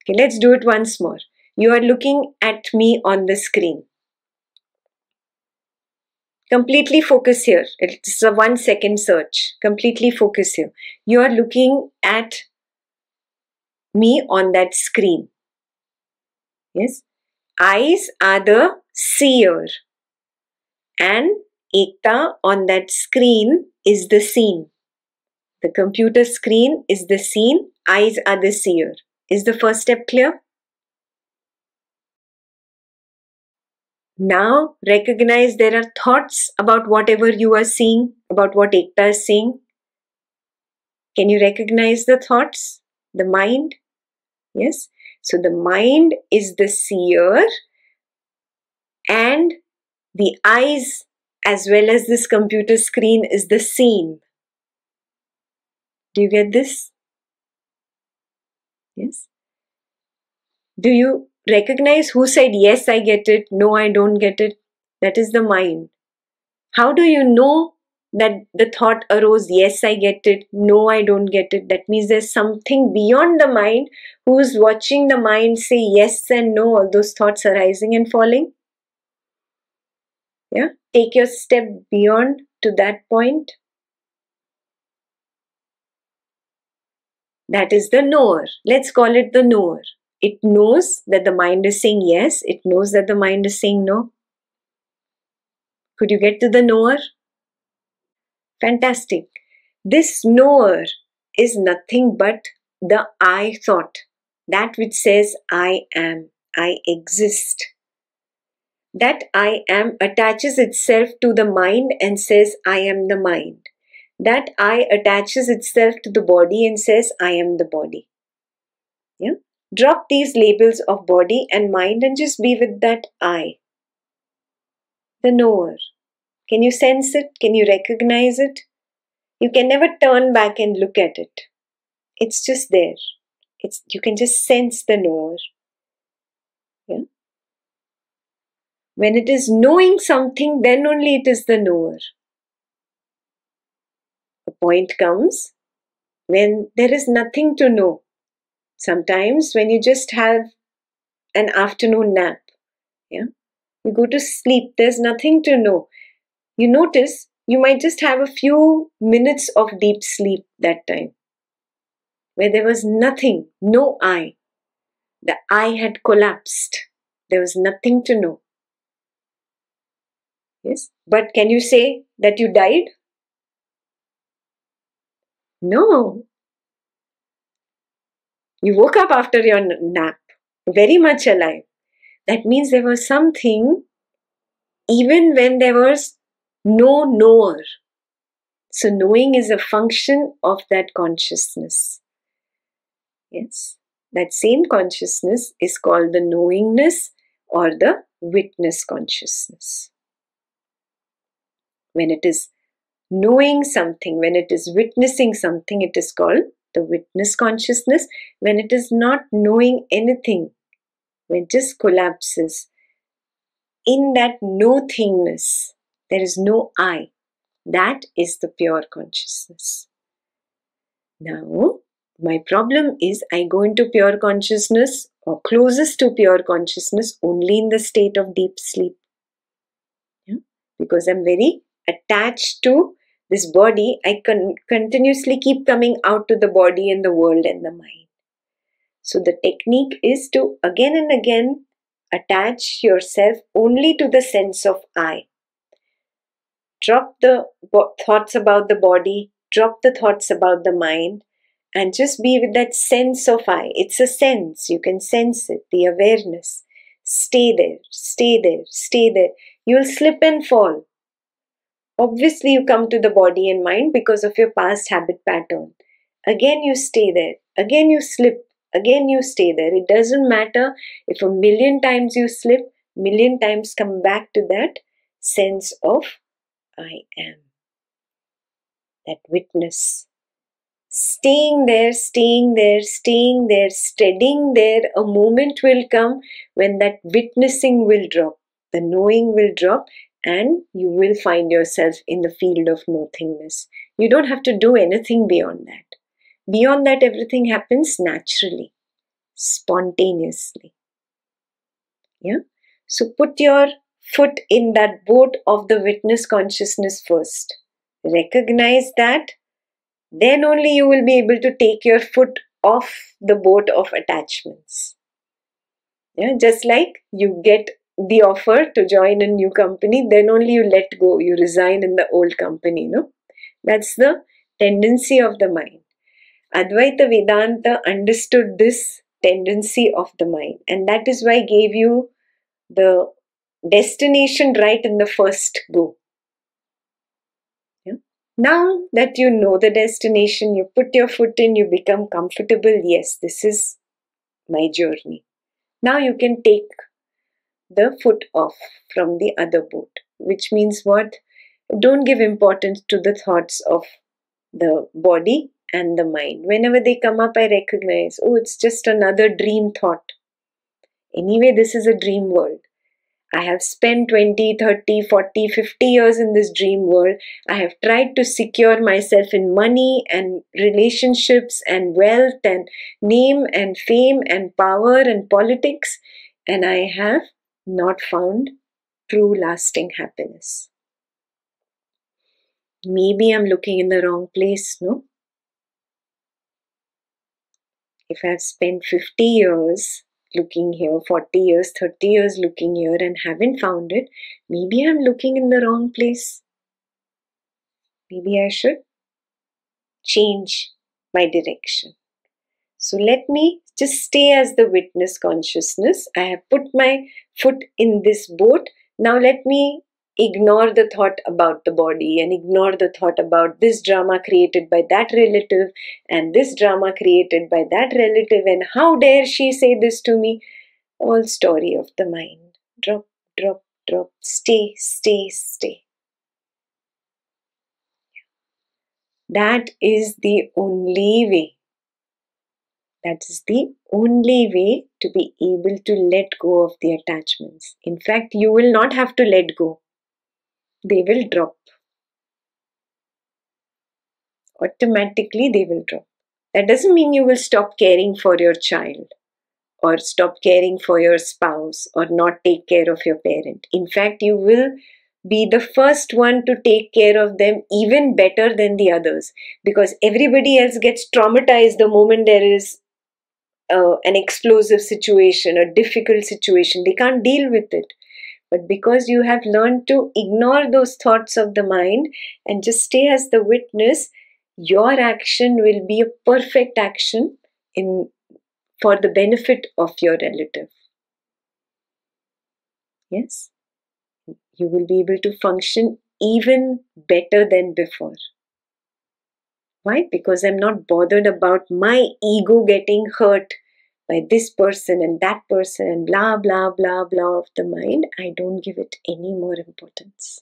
Okay, let's do it once more. You are looking at me on the screen. Completely focus here. It's a 1 second search. Completely focus here. You are looking at me on that screen. Yes. Eyes are the seer. And Ekta on that screen is the scene. The computer screen is the scene. Eyes are the seer. Is the first step clear? Now recognize there are thoughts about whatever you are seeing, about what Ekta is seeing. Can you recognize the thoughts? The mind? Yes. So the mind is the seer and the eyes as well as this computer screen is the scene. Do you get this? Yes. Do you recognize who said yes, I get it, no, I don't get it? That is the mind. How do you know that the thought arose, yes, I get it, no, I don't get it? That means there's something beyond the mind who's watching the mind say yes and no, all those thoughts arising and falling. Yeah, take your step beyond to that point. That is the knower. Let's call it the knower. It knows that the mind is saying yes. It knows that the mind is saying no. Could you get to the knower? Fantastic. This knower is nothing but the I thought. That which says I am, I exist. That I am attaches itself to the mind and says I am the mind. That I attaches itself to the body and says I am the body. Yeah? Drop these labels of body and mind and just be with that I. The knower. Can you sense it? Can you recognize it? You can never turn back and look at it. It's just there. You can just sense the knower. Yeah? When it is knowing something, then only it is the knower. The point comes when there is nothing to know. Sometimes when you just have an afternoon nap, yeah, you go to sleep, there's nothing to know. You notice you might just have a few minutes of deep sleep that time, where there was nothing, no I. The I had collapsed. There was nothing to know. Yes, but can you say that you died? No. You woke up after your nap, very much alive. That means there was something even when there was no knower. So knowing is a function of that consciousness. Yes, that same consciousness is called the knowingness or the witness consciousness. When it is knowing something, when it is witnessing something, it is called the witness consciousness. When it is not knowing anything, when it just collapses, in that no-thingness, there is no I. That is the pure consciousness. Now, my problem is I go into pure consciousness or closest to pure consciousness only in the state of deep sleep. Yeah? Because I'm very attached to this body, I continuously keep coming out to the body and the world and the mind. So the technique is to again and again attach yourself only to the sense of I. Drop the thoughts about the body, drop the thoughts about the mind, and just be with that sense of I. It's a sense, you can sense it, the awareness. Stay there, stay there, stay there. You'll slip and fall. Obviously, you come to the body and mind because of your past habit pattern. Again, you stay there. Again, you slip. Again, you stay there. It doesn't matter if 1,000,000 times you slip, 1,000,000 times come back to that sense of I am. That witness. Staying there, staying there, staying there, steadying there. A moment will come when that witnessing will drop. The knowing will drop. And you will find yourself in the field of nothingness. You don't have to do anything beyond that. Beyond that, everything happens naturally. spontaneously. Yeah. So put your foot in that boat of the witness consciousness first. Recognize that, then only you will be able to take your foot off the boat of attachments. Yeah, just like you get the offer to join a new company, then only you let go, you resign in the old company, no? That's the tendency of the mind. Advaita Vedanta understood this tendency of the mind, and that is why gave you the destination right in the first go. Yeah? Now that you know the destination, you put your foot in, you become comfortable. Yes, this is my journey. Now you can take the foot off from the other boat, which means what? Don't give importance to the thoughts of the body and the mind. Whenever they come up, I recognize, oh, it's just another dream thought. Anyway, this is a dream world. I have spent 20, 30, 40, 50 years in this dream world. I have tried to secure myself in money and relationships and wealth and name and fame and power and politics, and I have not found true lasting happiness. Maybe I'm looking in the wrong place, no? If I've spent 50 years looking here, 40 years, 30 years looking here and haven't found it, maybe I'm looking in the wrong place. Maybe I should change my direction. So let me just stay as the witness consciousness. I have put my foot in this boat. Now let me ignore the thought about the body and ignore the thought about this drama created by that relative and this drama created by that relative and how dare she say this to me. All story of the mind. Drop, drop, drop. Stay, stay, stay. That is the only way. That is the only way to be able to let go of the attachments. In fact, you will not have to let go. They will drop. Automatically, they will drop. That doesn't mean you will stop caring for your child or stop caring for your spouse or not take care of your parent. In fact, you will be the first one to take care of them even better than the others, because everybody else gets traumatized the moment there is an explosive situation, a difficult situation. They can't deal with it. But because you have learned to ignore those thoughts of the mind and just stay as the witness, your action will be a perfect action for the benefit of your relative. Yes? You will be able to function even better than before. Why? Because I'm not bothered about my ego getting hurt by this person and that person and blah, blah, blah, blah of the mind. I don't give it any more importance.